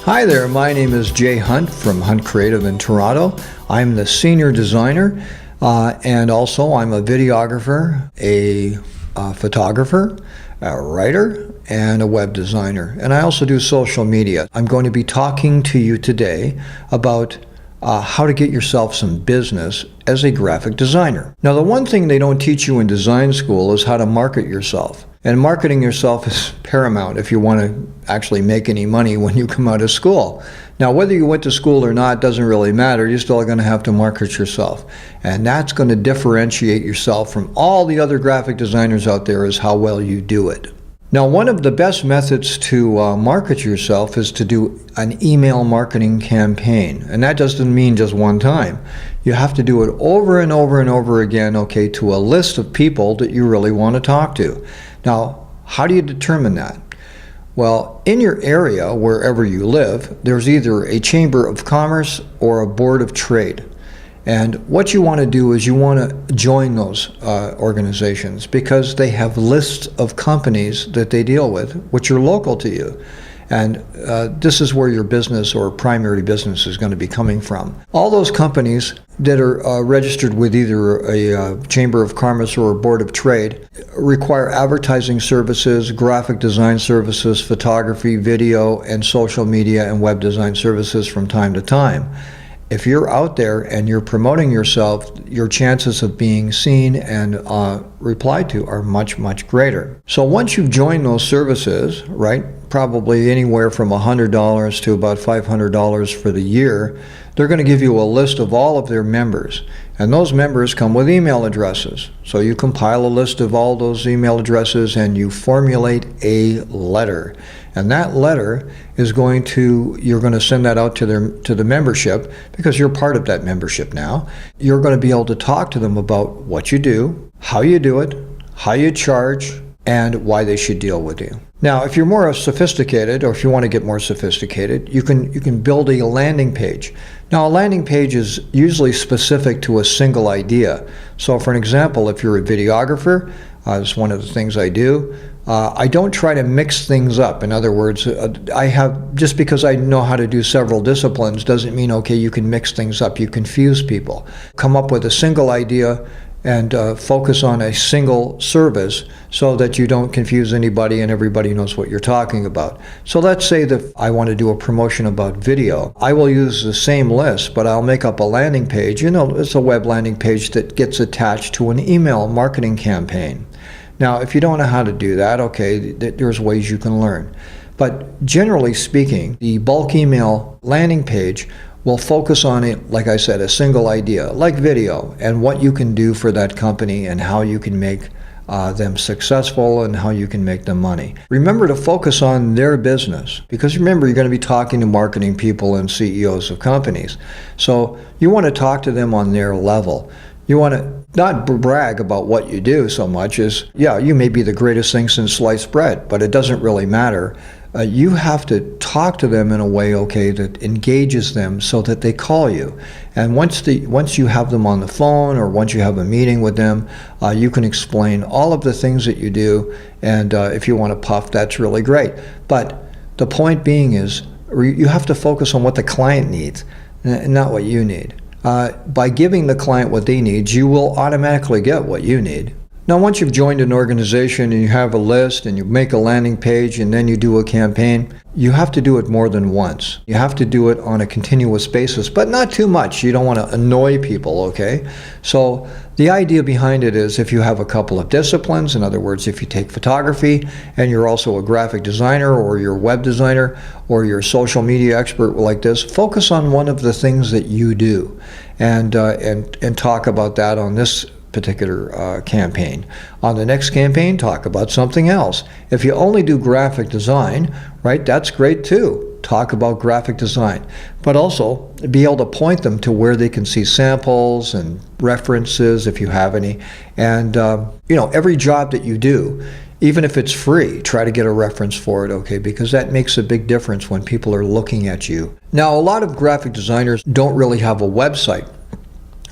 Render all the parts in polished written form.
Hi there, my name is Jay Hunt from Hunt Creative in Toronto. I'm the senior designer and also I'm a videographer, a photographer, a writer, and a web designer. And I also do social media. I'm going to be talking to you today about how to get yourself some business as a graphic designer. Now, the one thing they don't teach you in design school is how to market yourself. And marketing yourself is paramount if you want to actually make any money when you come out of school. Now, whether you went to school or not doesn't really matter. You're still going to have to market yourself. And that's going to differentiate yourself from all the other graphic designers out there, is how well you do it. Now, one of the best methods to market yourself is to do an email marketing campaign. And that doesn't mean just one time. You have to do it over and over and over again, okay, to a list of people that you really want to talk to. Now, how do you determine that? Well, in your area, wherever you live, there's either a Chamber of Commerce or a Board of Trade. And what you want to do is you want to join those organizations because they have lists of companies that they deal with, which are local to you. And this is where your business or primary business is going to be coming from. All those companies that are registered with either a Chamber of Commerce or a Board of Trade require advertising services, graphic design services, photography, video, and social media and web design services from time to time. If you're out there and you're promoting yourself, your chances of being seen and replied to are much, much greater. So once you've joined those services, right, probably anywhere from $100 to about $500 for the year, they're going to give you a list of all of their members. And those members come with email addresses. So you compile a list of all those email addresses and you formulate a letter. And that letter is you're going to send that out to the membership, because you're part of that membership now. You're going to be able to talk to them about what you do, how you do it, how you charge, and why they should deal with you. Now, if you're more sophisticated, or if you want to get more sophisticated, you can build a landing page. Now, a landing page is usually specific to a single idea. So for an example, if you're a videographer, it's one of the things I do. I don't try to mix things up. In other words, just because I know how to do several disciplines doesn't mean, okay, you can mix things up. You confuse people. Come up with a single idea and focus on a single service so that you don't confuse anybody and everybody knows what you're talking about. So let's say that I want to do a promotion about video. I will use the same list, but I'll make up a landing page. It's a web landing page that gets attached to an email marketing campaign. Now, if you don't know how to do that, okay, there's ways you can learn. But generally speaking, the bulk email landing page will focus on it, like I said, a single idea, like video, and what you can do for that company and how you can make them successful and how you can make them money. Remember to focus on their business, because remember, you're going to be talking to marketing people and CEOs of companies. So you want to talk to them on their level. You want to not brag about what you do so much as, yeah, you may be the greatest thing since sliced bread, but it doesn't really matter. You have to talk to them in a way, okay, that engages them so that they call you. And once you have them on the phone or once you have a meeting with them, you can explain all of the things that you do. And if you want to puff, that's really great. But the point being is, you have to focus on what the client needs and not what you need. By giving the client what they need, you will automatically get what you need. Now, once you've joined an organization and you have a list and you make a landing page and then you do a campaign, you have to do it more than once. You have to do it on a continuous basis, but not too much. You don't want to annoy people, okay? So the idea behind it is, if you have a couple of disciplines, in other words, if you take photography and you're also a graphic designer or you're a web designer or you're a social media expert like this, focus on one of the things that you do and talk about that on this particular campaign. On the next campaign, talk about something else. If you only do graphic design, right, that's great too. Talk about graphic design, but also be able to point them to where they can see samples and references if you have any. And every job that you do, even if it's free, try to get a reference for it, okay, because that makes a big difference when people are looking at you. Now, a lot of graphic designers don't really have a website.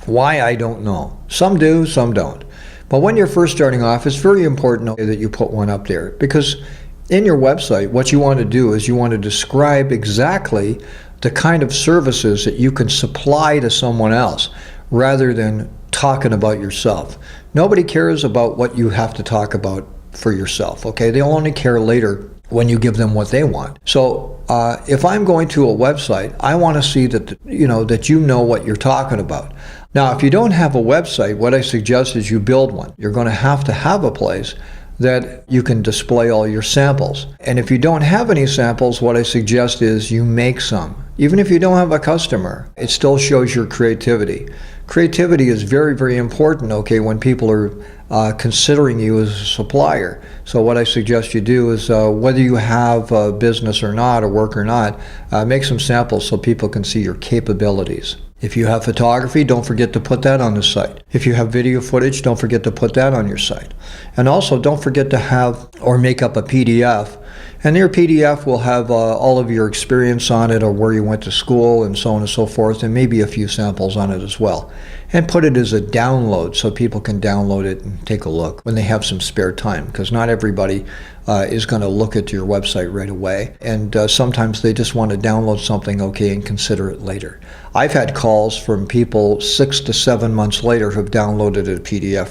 Why, I don't know. Some do, some don't. But when you're first starting off, it's very important that you put one up there, because in your website, what you want to do is you want to describe exactly the kind of services that you can supply to someone else rather than talking about yourself. Nobody cares about what you have to talk about for yourself, okay? They'll only care later when you give them what they want. So if I'm going to a website, I want to see that that you know what you're talking about. Now, if you don't have a website, what I suggest is you build one. You're going to have a place that you can display all your samples. And if you don't have any samples, what I suggest is you make some. Even if you don't have a customer, it still shows your creativity. Creativity is very, very important, okay, when people are considering you as a supplier. So what I suggest you do is, whether you have a business or not, or work or not, make some samples so people can see your capabilities. If you have photography, don't forget to put that on the site. If you have video footage, don't forget to put that on your site. And also, don't forget to have or make up a PDF. And your PDF will have all of your experience on it, or where you went to school, and so on and so forth, and maybe a few samples on it as well. And put it as a download so people can download it and take a look when they have some spare time, because not everybody is going to look at your website right away. And sometimes they just want to download something, okay, and consider it later. I've had calls from people 6 to 7 months later who have downloaded a PDF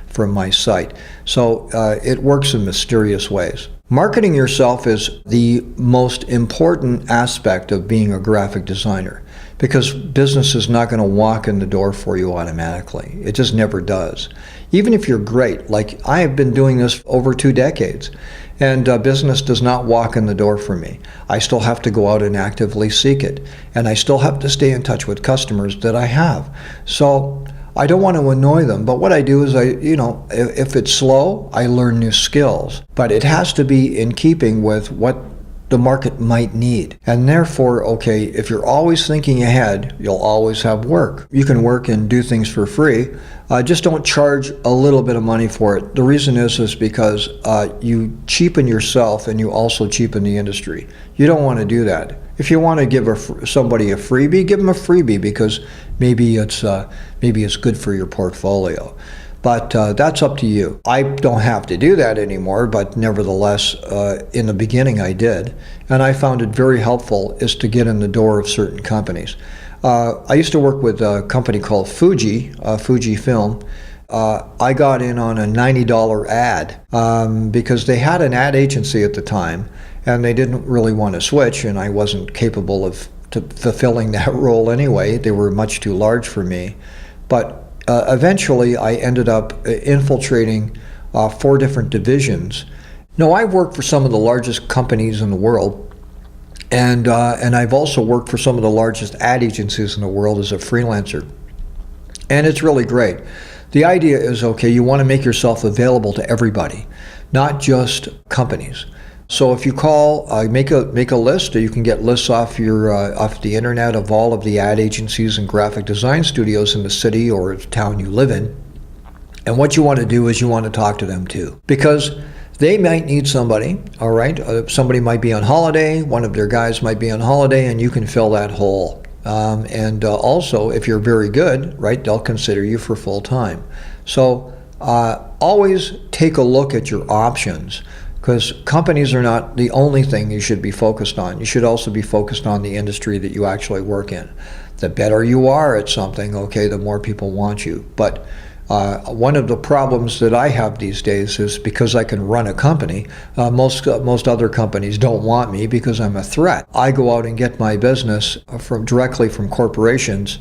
from my site. So it works in mysterious ways. Marketing yourself is the most important aspect of being a graphic designer, because business is not going to walk in the door for you automatically. It just never does. Even if you're great, like I have been doing this over 2 decades, and business does not walk in the door for me. I still have to go out and actively seek it, and I still have to stay in touch with customers that I have. So I don't want to annoy them, but what I do is if it's slow, I learn new skills. But it has to be in keeping with what the market might need. And therefore, okay, if you're always thinking ahead, you'll always have work. You can work and do things for free. Just don't charge a little bit of money for it. The reason is because you cheapen yourself and you also cheapen the industry. You don't want to do that. If you want to give somebody a freebie, give them a freebie, because maybe it's good for your portfolio. But that's up to you. I don't have to do that anymore, but nevertheless, in the beginning I did. And I found it very helpful is to get in the door of certain companies. I used to work with a company called Fuji Film. I got in on a $90 ad because they had an ad agency at the time, and they didn't really want to switch, and I wasn't capable of fulfilling that role anyway. They were much too large for me. But eventually, I ended up infiltrating 4 different divisions. Now, I've worked for some of the largest companies in the world, and I've also worked for some of the largest ad agencies in the world as a freelancer. And it's really great. The idea is, okay, you want to make yourself available to everybody, not just companies. So if you call, make a list, or you can get lists off the internet of all of the ad agencies and graphic design studios in the city or town you live in. And what you want to do is you want to talk to them too, because they might need somebody, all right? Somebody might be on holiday, one of their guys might be on holiday, and you can fill that hole. And also, if you're very good, right, they'll consider you for full time. So always take a look at your options, because companies are not the only thing you should be focused on. You should also be focused on the industry that you actually work in. The better you are at something, okay, the more people want you. But one of the problems that I have these days is because I can run a company, most other companies don't want me because I'm a threat. I go out and get my business directly from corporations.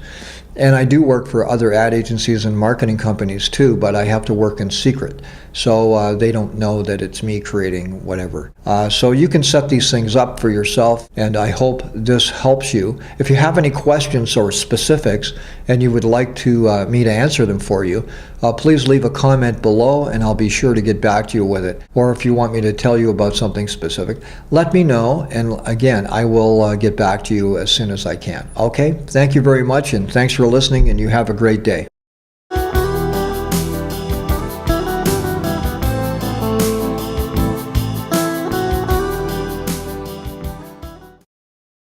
And I do work for other ad agencies and marketing companies too, but I have to work in secret. So they don't know that it's me creating whatever. So you can set these things up for yourself, and I hope this helps you. If you have any questions or specifics and you would like me to answer them for you, please leave a comment below and I'll be sure to get back to you with it. Or if you want me to tell you about something specific, let me know, and again, I will get back to you as soon as I can. Okay, thank you very much, and thanks for listening, and you have a great day.